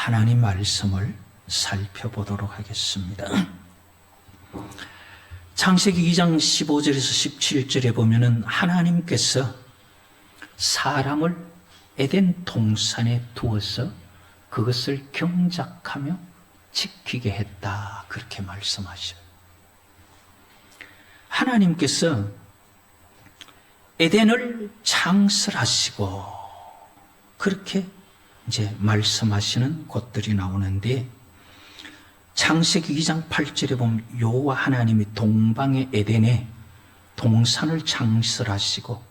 하나님 말씀을 살펴보도록 하겠습니다. 창세기 2장 15절에서 17절에 보면은 하나님께서 사람을 에덴 동산에 두어서 그것을 경작하며 지키게 했다, 그렇게 말씀하셔요. 하나님께서 에덴을 창설하시고 그렇게 이제 말씀하시는 곳들이 나오는데, 창세기 2장 8절에 보면 여호와 하나님이 동방의 에덴에 동산을 창설하시고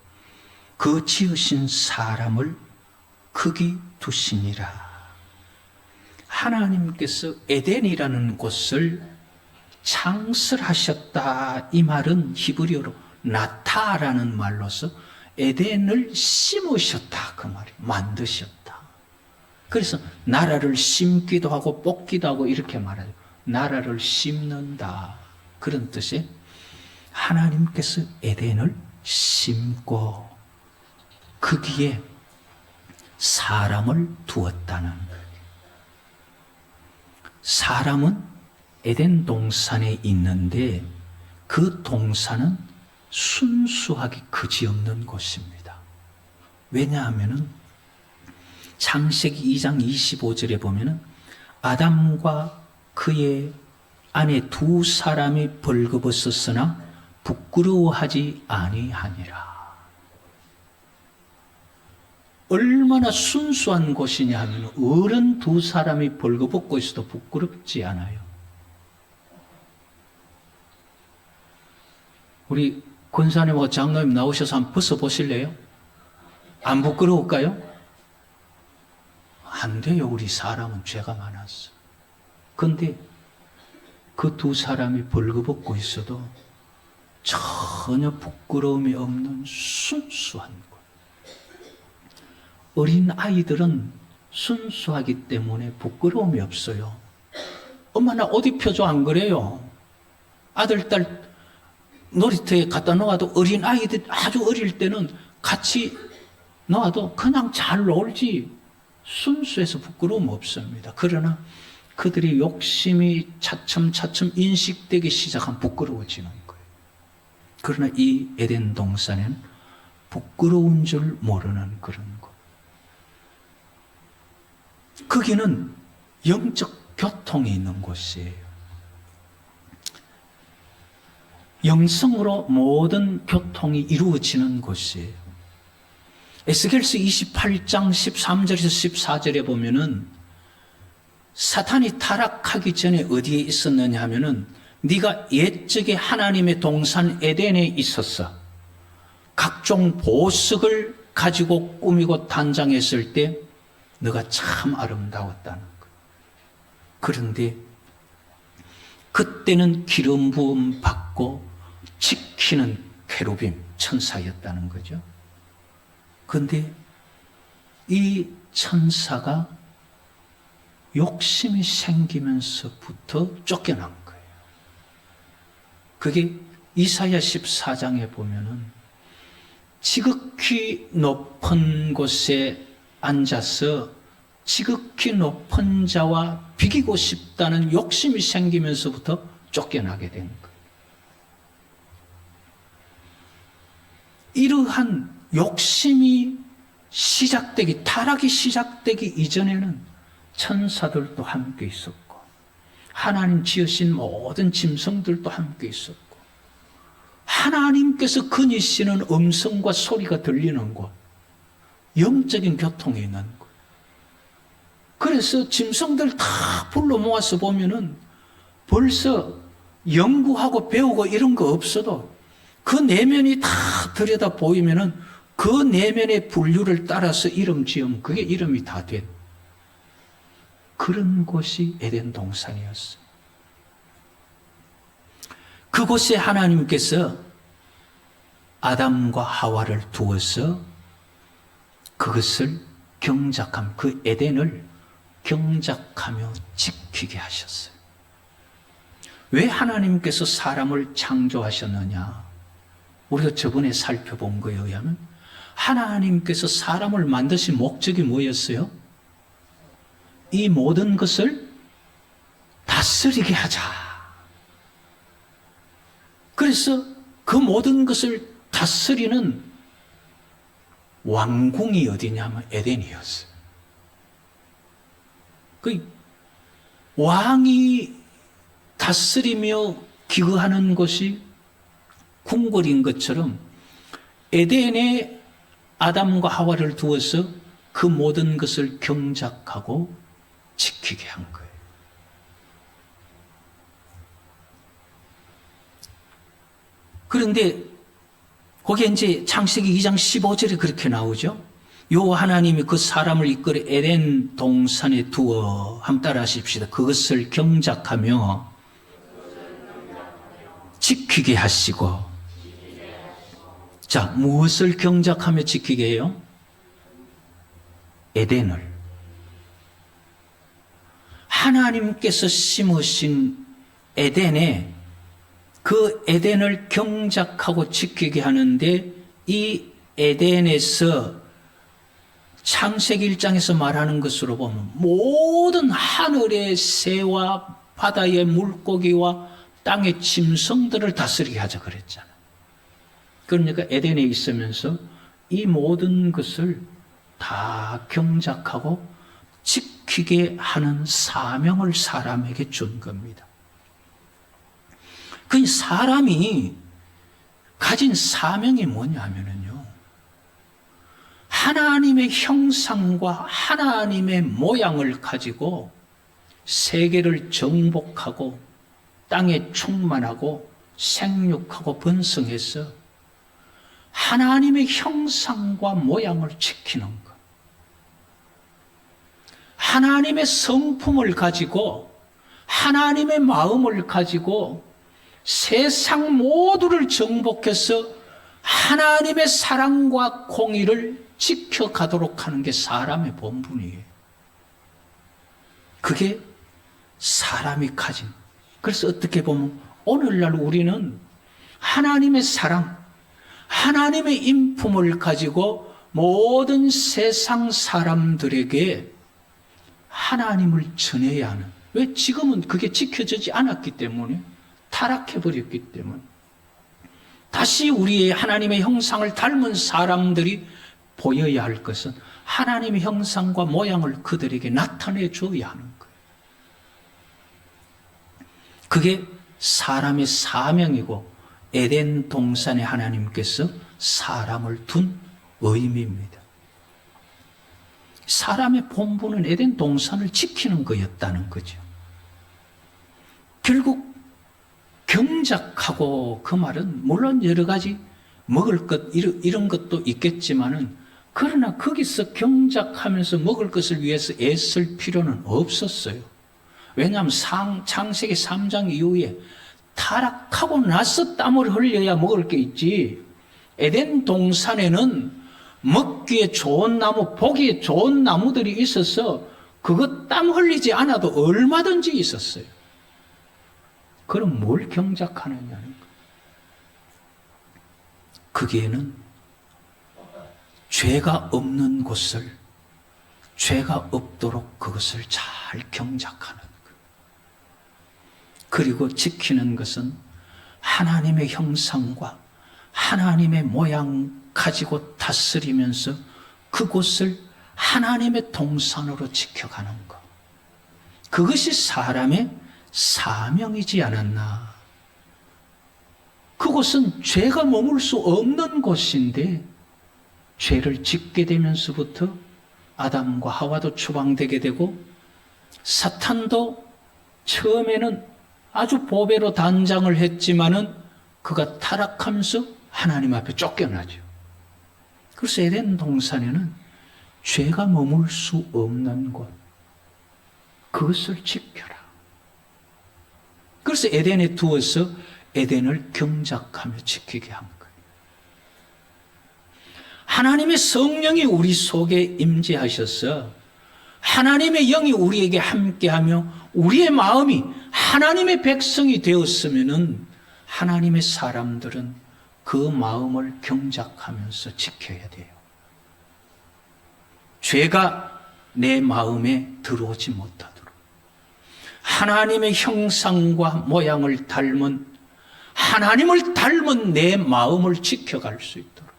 그 지으신 사람을 거기 두시니라. 하나님께서 에덴이라는 곳을 창설하셨다, 이 말은 히브리어로 나타라는 말로서 에덴을 심으셨다, 그 말이에요. 만드셨다. 그래서 나라를 심기도 하고 뽑기도 하고 이렇게 말하죠. 나라를 심는다, 그런 뜻에 하나님께서 에덴을 심고 거기에 사람을 두었다는 거예요. 사람은 에덴 동산에 있는데 그 동산은 순수하게 그지없는 곳입니다. 왜냐하면 창세기 2장 25절에 보면은 아담과 그의 아내 두 사람이 벌거벗었으나 부끄러워하지 아니하니라. 얼마나 순수한 곳이냐 하면 어른 두 사람이 벌거벗고 있어도 부끄럽지 않아요. 우리 권사님하고 장로님 나오셔서 한번 벗어보실래요? 안 부끄러울까요? 안 돼요. 우리 사람은 죄가 많았어. 그런데 그 두 사람이 벌거벗고 있어도 전혀 부끄러움이 없는 순수한 것. 어린 아이들은 순수하기 때문에 부끄러움이 없어요. 엄마 나 옷 입혀줘, 안 그래요? 아들, 딸 놀이터에 갖다 놓아도 어린 아이들 아주 어릴 때는 같이 놓아도 그냥 잘 놀지 순수해서 부끄러움 없습니다. 그러나 그들이 욕심이 차츰차츰 인식되기 시작하면 부끄러워지는 거예요. 그러나 이 에덴 동산에는 부끄러운 줄 모르는 그런 것. 거기는 영적 교통이 있는 곳이에요. 영성으로 모든 교통이 이루어지는 곳이에요. 에스겔서 28장 13절에서 14절에 보면은 사탄이 타락하기 전에 어디에 있었느냐 하면은 네가 옛적에 하나님의 동산 에덴에 있었어. 각종 보석을 가지고 꾸미고 단장했을 때 너가 참 아름다웠다는 거. 그런데 그때는 기름 부음 받고 지키는 케루빔 천사였다는 거죠. 그런데 이 천사가 욕심이 생기면서부터 쫓겨난 거예요. 그게 이사야 14장에 보면은 지극히 높은 곳에 앉아서 지극히 높은 자와 비기고 싶다는 욕심이 생기면서부터 쫓겨나게 된 거예요. 이러한 욕심이 시작되기, 타락이 시작되기 이전에는 천사들도 함께 있었고 하나님 지으신 모든 짐승들도 함께 있었고 하나님께서 거니시는 음성과 소리가 들리는 곳, 영적인 교통이 있는 곳. 그래서 짐승들 다 불러 모아서 보면은 벌써 연구하고 배우고 이런 거 없어도 그 내면이 다 들여다 보이면은 그 내면의 분류를 따라서 이름 지으면 그게 이름이 다 된 그런 곳이 에덴 동산이었어요. 그곳에 하나님께서 아담과 하와를 두어서 그것을 경작하며 그 에덴을 경작하며 지키게 하셨어요. 왜 하나님께서 사람을 창조하셨느냐? 우리가 저번에 살펴본 거에 의하면 하나님께서 사람을 만드신 목적이 뭐였어요? 이 모든 것을 다스리게 하자. 그래서 그 모든 것을 다스리는 왕궁이 어디냐면 에덴이었어요. 그 왕이 다스리며 기거하는 것이 궁궐인 것처럼 에덴에 아담과 하와를 두어서 그 모든 것을 경작하고 지키게 한 거예요. 그런데 거기에 이제 창세기 2장 15절에 그렇게 나오죠. 여호와 하나님이 그 사람을 이끌어 에덴 동산에 두어, 한번 따라 하십시다. 그것을 경작하며 지키게 하시고. 자, 무엇을 경작하며 지키게 해요? 에덴을. 하나님께서 심으신 에덴에, 그 에덴을 경작하고 지키게 하는데, 이 에덴에서 창세기 1장에서 말하는 것으로 보면 모든 하늘의 새와 바다의 물고기와 땅의 짐승들을 다스리게 하자 그랬잖아요. 그러니까 에덴에 있으면서 이 모든 것을 다 경작하고 지키게 하는 사명을 사람에게 준 겁니다. 그 사람이 가진 사명이 뭐냐면요, 하나님의 형상과 하나님의 모양을 가지고 세계를 정복하고 땅에 충만하고 생육하고 번성해서 하나님의 형상과 모양을 지키는 것. 하나님의 성품을 가지고 하나님의 마음을 가지고 세상 모두를 정복해서 하나님의 사랑과 공의를 지켜가도록 하는 게 사람의 본분이에요. 그게 사람이 가진. 그래서 어떻게 보면 오늘날 우리는 하나님의 사랑, 하나님의 인품을 가지고 모든 세상 사람들에게 하나님을 전해야 하는. 왜? 지금은 그게 지켜지지 않았기 때문에, 타락해버렸기 때문에. 다시 우리의 하나님의 형상을 닮은 사람들이 보여야 할 것은 하나님의 형상과 모양을 그들에게 나타내 줘야 하는 거예요. 그게 사람의 사명이고 에덴 동산에 하나님께서 사람을 둔 의미입니다. 사람의 본분은 에덴 동산을 지키는 거였다는 거죠. 결국 경작하고, 그 말은 물론 여러 가지 먹을 것 이런 것도 있겠지만은, 그러나 거기서 경작하면서 먹을 것을 위해서 애쓸 필요는 없었어요. 왜냐하면 창세기 3장 이후에 타락하고 나서 땀을 흘려야 먹을 게 있지, 에덴 동산에는 먹기에 좋은 나무, 보기에 좋은 나무들이 있어서 그거 땀 흘리지 않아도 얼마든지 있었어요. 그럼 뭘 경작하느냐는 거예요. 거기에는 죄가 없는 곳을, 죄가 없도록 그것을 잘 경작하는 거예요. 그리고 지키는 것은 하나님의 형상과 하나님의 모양 가지고 다스리면서 그곳을 하나님의 동산으로 지켜가는 것. 그것이 사람의 사명이지 않았나. 그곳은 죄가 머물 수 없는 곳인데, 죄를 짓게 되면서부터 아담과 하와도 추방되게 되고, 사탄도 처음에는 아주 보배로 단장을 했지만은 그가 타락하면서 하나님 앞에 쫓겨나죠. 그래서 에덴 동산에는 죄가 머물 수 없는 곳, 그것을 지켜라. 그래서 에덴에 두어서 에덴을 경작하며 지키게 한 거예요. 하나님의 성령이 우리 속에 임재하셔서 하나님의 영이 우리에게 함께하며 우리의 마음이 하나님의 백성이 되었으면은 하나님의 사람들은 그 마음을 경작하면서 지켜야 돼요. 죄가 내 마음에 들어오지 못하도록, 하나님의 형상과 모양을 닮은, 하나님을 닮은 내 마음을 지켜갈 수 있도록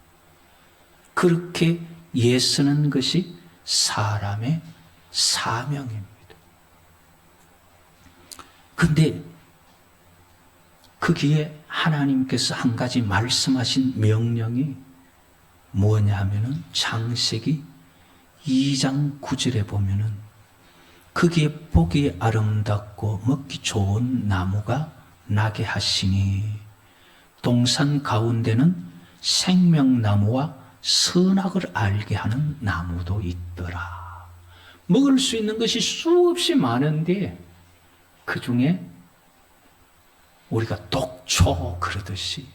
그렇게 예쓰는 것이 사람의 사명입니다. 근데 거기에 하나님께서 한 가지 말씀하신 명령이 뭐냐 하면은 창세기 2장 9절에 보면은 거기에 보기 아름답고 먹기 좋은 나무가 나게 하시니 동산 가운데는 생명나무와 선악을 알게 하는 나무도 있더라. 먹을 수 있는 것이 수없이 많은데 그 중에 우리가 독초 그러듯이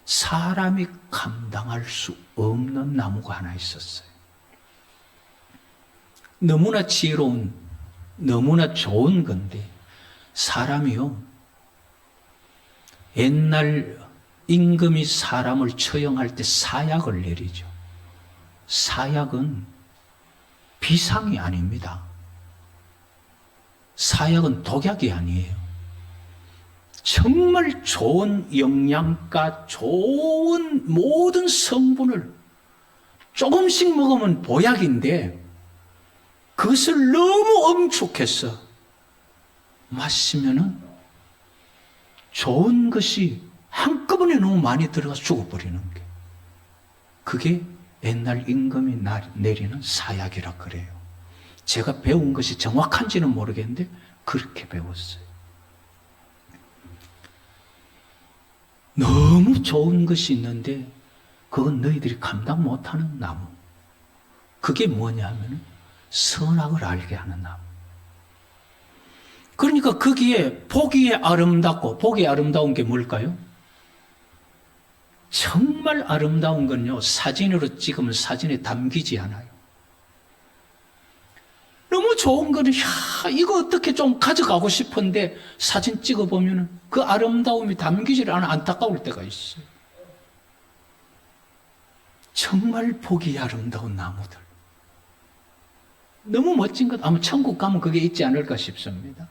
사람이 감당할 수 없는 나무가 하나 있었어요. 너무나 지혜로운, 너무나 좋은 건데 사람이요, 옛날 임금이 사람을 처형할 때 사약을 내리죠. 사약은 비상이 아닙니다. 사약은 독약이 아니에요. 정말 좋은 영양가, 좋은 모든 성분을 조금씩 먹으면 보약인데 그것을 너무 엄축해서 마시면은 좋은 것이 한꺼번에 너무 많이 들어가서 죽어버리는 게, 그게 옛날 임금이 내리는 사약이라 그래요. 제가 배운 것이 정확한지는 모르겠는데 그렇게 배웠어요. 너무 좋은 것이 있는데 그건 너희들이 감당 못하는 나무. 그게 뭐냐 하면 선악을 알게 하는 나무. 그러니까 거기에 보기에 아름답고, 보기에 아름다운 게 뭘까요? 정말 아름다운 건요, 사진으로 찍으면 사진에 담기지 않아요. 너무 좋은 거는, 야, 이거 어떻게 좀 가져가고 싶은데 사진 찍어보면 그 아름다움이 담기질 않아 안타까울 때가 있어요. 정말 보기 아름다운 나무들. 너무 멋진 것, 아마 천국 가면 그게 있지 않을까 싶습니다.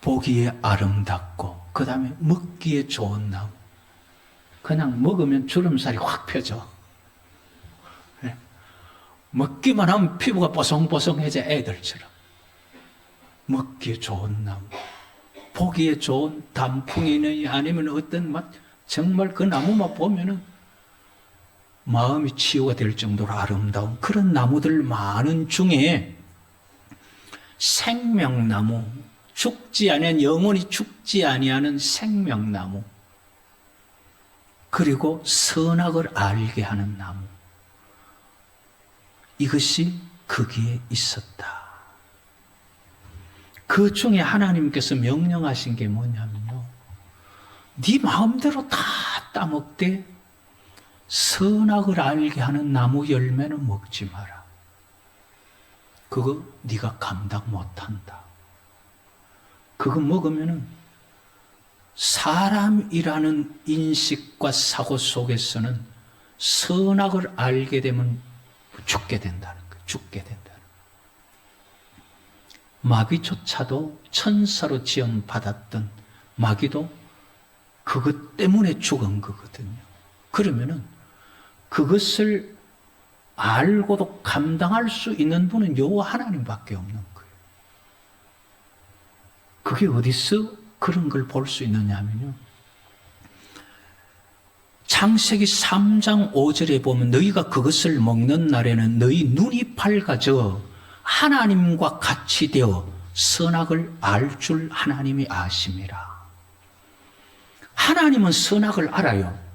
보기에 아름답고, 그 다음에 먹기에 좋은 나무. 그냥 먹으면 주름살이 확 펴져. 먹기만 하면 피부가 뽀송뽀송해져, 애들처럼. 먹기에 좋은 나무. 보기에 좋은 단풍이니 아니면 어떤 맛, 정말 그 나무만 보면은 마음이 치유가 될 정도로 아름다운 그런 나무들 많은 중에 생명나무, 죽지 아니한, 영원히 죽지 아니하는 생명나무, 그리고 선악을 알게 하는 나무, 이것이 거기에 있었다. 그 중에 하나님께서 명령하신 게 뭐냐면요, 네 마음대로 다 따먹되 선악을 알게 하는 나무 열매는 먹지 마라. 그거 네가 감당 못한다. 그거 먹으면은 사람이라는 인식과 사고 속에서는 선악을 알게 되면 죽게 된다는 거예요. 죽게 된다는 거예요. 마귀조차도 천사로 지음받았던 마귀도 그것 때문에 죽은 거거든요. 그러면은 그것을 알고도 감당할 수 있는 분은 여호와 하나님밖에 없는 거예요. 그게 어디서 그런 걸 볼 수 있느냐 하면요, 창세기 3장 5절에 보면 너희가 그것을 먹는 날에는 너희 눈이 밝아져 하나님과 같이 되어 선악을 알 줄 하나님이 아심이라. 하나님은 선악을 알아요.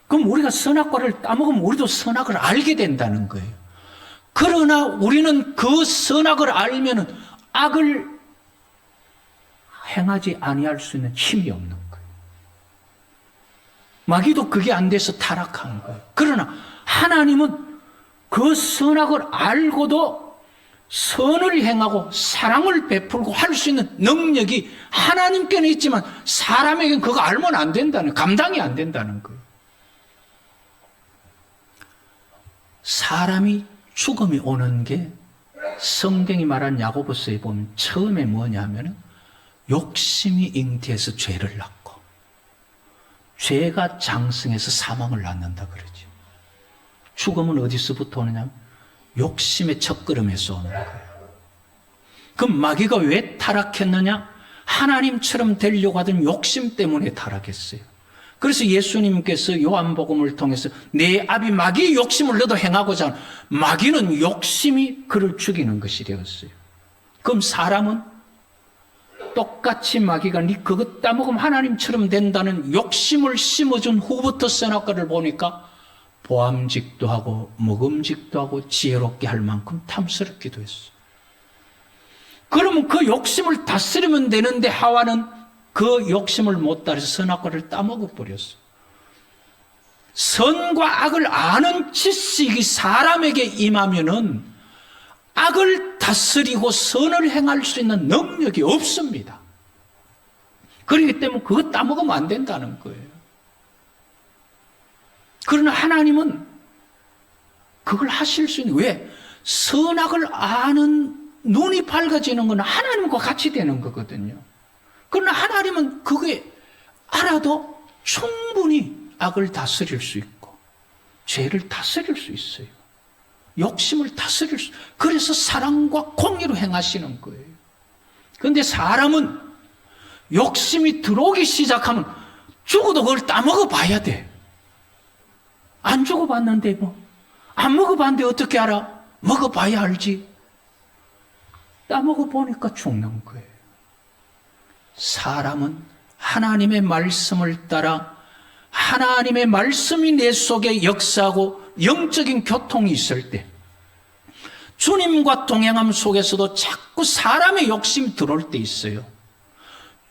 그럼 우리가 선악과를 따먹으면 우리도 선악을 알게 된다는 거예요. 그러나 우리는 그 선악을 알면은 악을 행하지 아니할 수 있는 힘이 없는 거예요. 마귀도 그게 안 돼서 타락한 거예요. 그러나 하나님은 그 선악을 알고도 선을 행하고 사랑을 베풀고 할 수 있는 능력이 하나님께는 있지만 사람에게는 그거 알면 안 된다는, 감당이 안 된다는 거예요. 사람이 죽음이 오는 게 성경이 말한 야고보서에 보면 처음에 뭐냐면 욕심이 잉태해서 죄를 낳고 죄가 장성해서 사망을 낳는다 그러죠. 죽음은 어디서부터 오느냐? 욕심의 첫걸음에서 오는 거예요. 그럼 마귀가 왜 타락했느냐? 하나님처럼 되려고 하던 욕심 때문에 타락했어요. 그래서 예수님께서 요한복음을 통해서 내 아비 마귀의 욕심을 너도 행하고자 하는, 마귀는 욕심이 그를 죽이는 것이 되었어요. 그럼 사람은 똑같이 마귀가 네 그것 따먹으면 하나님처럼 된다는 욕심을 심어준 후부터 선악과를 보니까 보암직도 하고 먹음직도 하고 지혜롭게 할 만큼 탐스럽기도 했어요. 그러면 그 욕심을 다스리면 되는데 하와는 그 욕심을 못 따라서 선악과를 따먹어 버렸어요. 선과 악을 아는 지식이 사람에게 임하면은 악을 다스리고 선을 행할 수 있는 능력이 없습니다. 그렇기 때문에 그거 따먹으면 안 된다는 거예요. 그러나 하나님은 그걸 하실 수 있는, 왜? 선악을 아는 눈이 밝아지는 건 하나님과 같이 되는 거거든요. 그러나 하나님은 그게 알아도 충분히 악을 다스릴 수 있고 죄를 다스릴 수 있어요. 욕심을 다스릴 수, 그래서 사랑과 공의로 행하시는 거예요. 그런데 사람은 욕심이 들어오기 시작하면 죽어도 그걸 따먹어 봐야 돼. 안 죽어봤는데 뭐, 안 먹어봤는데 어떻게 알아? 먹어봐야 알지. 따먹어 보니까 죽는 거예요. 사람은 하나님의 말씀을 따라 하나님의 말씀이 내 속에 역사하고 영적인 교통이 있을 때 주님과 동행함 속에서도 자꾸 사람의 욕심이 들어올 때 있어요.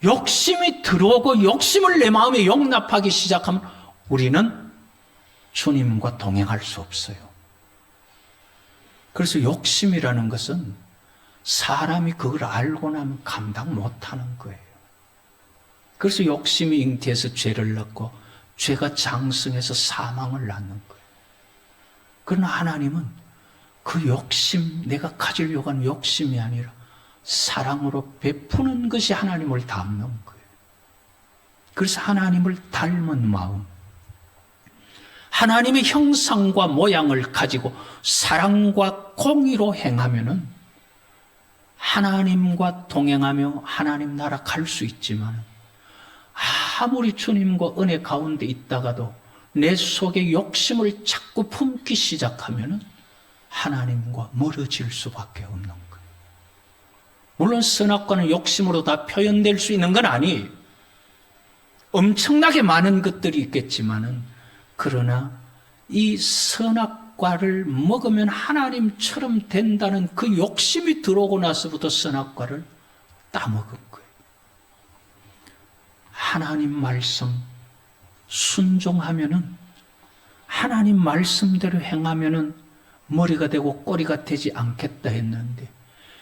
욕심이 들어오고 욕심을 내 마음에 용납하기 시작하면 우리는 주님과 동행할 수 없어요. 그래서 욕심이라는 것은 사람이 그걸 알고 나면 감당 못하는 거예요. 그래서 욕심이 잉태해서 죄를 낳고 죄가 장성해서 사망을 낳는 거예요. 그러나 하나님은 그 욕심, 내가 가지려고 하는 욕심이 아니라 사랑으로 베푸는 것이 하나님을 닮는 거예요. 그래서 하나님을 닮은 마음, 하나님의 형상과 모양을 가지고 사랑과 공의로 행하면은 하나님과 동행하며 하나님 나라 갈 수 있지만 아무리 주님과 은혜 가운데 있다가도 내 속에 욕심을 자꾸 품기 시작하면은 하나님과 멀어질 수밖에 없는 거예요. 물론 선악과는 욕심으로 다 표현될 수 있는 건 아니에요. 엄청나게 많은 것들이 있겠지만은 그러나 이 선악과를 먹으면 하나님처럼 된다는 그 욕심이 들어오고 나서부터 선악과를 따먹은 거예요. 하나님 말씀 순종하면은, 하나님 말씀대로 행하면은 머리가 되고 꼬리가 되지 않겠다 했는데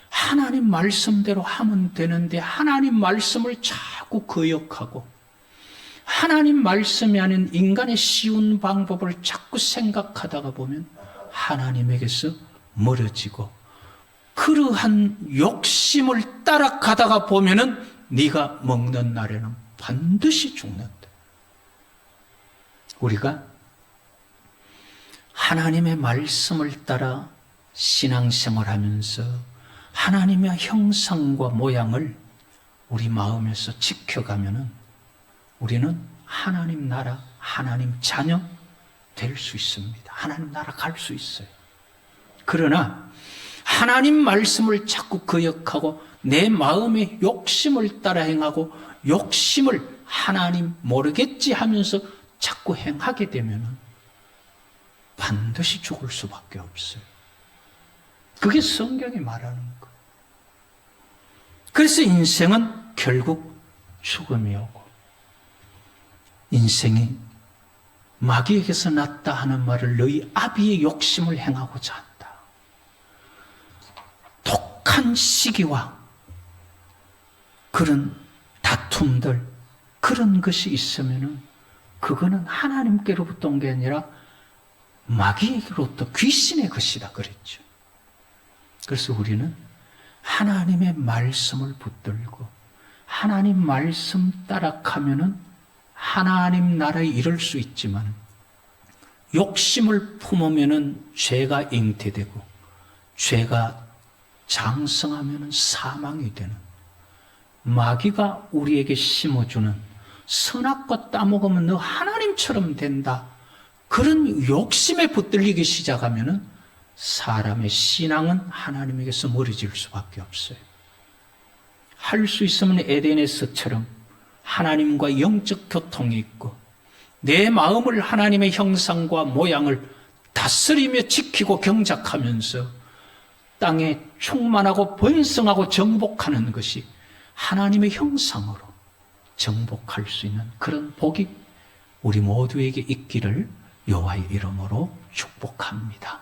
하나님 말씀대로 하면 되는데 하나님 말씀을 자꾸 거역하고 하나님 말씀이 아닌 인간의 쉬운 방법을 자꾸 생각하다가 보면 하나님에게서 멀어지고 그러한 욕심을 따라가다가 보면은 네가 먹는 날에는 반드시 죽는다. 우리가 하나님의 말씀을 따라 신앙생활하면서 하나님의 형상과 모양을 우리 마음에서 지켜가면은 우리는 하나님 나라, 하나님 자녀 될 수 있습니다. 하나님 나라 갈 수 있어요. 그러나 하나님 말씀을 자꾸 거역하고 내 마음의 욕심을 따라 행하고 욕심을 하나님 모르겠지 하면서 자꾸 행하게 되면 반드시 죽을 수밖에 없어요. 그게 성경이 말하는 거예요. 그래서 인생은 결국 죽음이 오고 인생이 마귀에게서 났다 하는 말을 너희 아비의 욕심을 행하고자 한다. 독한 시기와 그런 다툼들, 그런 것이 있으면은 그거는 하나님께로부터 온 게 아니라 마귀로부터 귀신의 것이다 그랬죠. 그래서 우리는 하나님의 말씀을 붙들고 하나님 말씀 따라가면은 하나님 나라에 이를 수 있지만 욕심을 품으면은 죄가 잉태되고 죄가 장성하면은 사망이 되는, 마귀가 우리에게 심어주는 선악과 따먹으면 너 하나님처럼 된다, 그런 욕심에 붙들리기 시작하면은 사람의 신앙은 하나님에게서 멀어질 수밖에 없어요. 할 수 있으면 에덴에서처럼 하나님과 영적 교통이 있고 내 마음을 하나님의 형상과 모양을 다스리며 지키고 경작하면서 땅에 충만하고 번성하고 정복하는 것이 하나님의 형상으로 정복할 수 있는 그런 복이 우리 모두에게 있기를 여호와의 이름으로 축복합니다.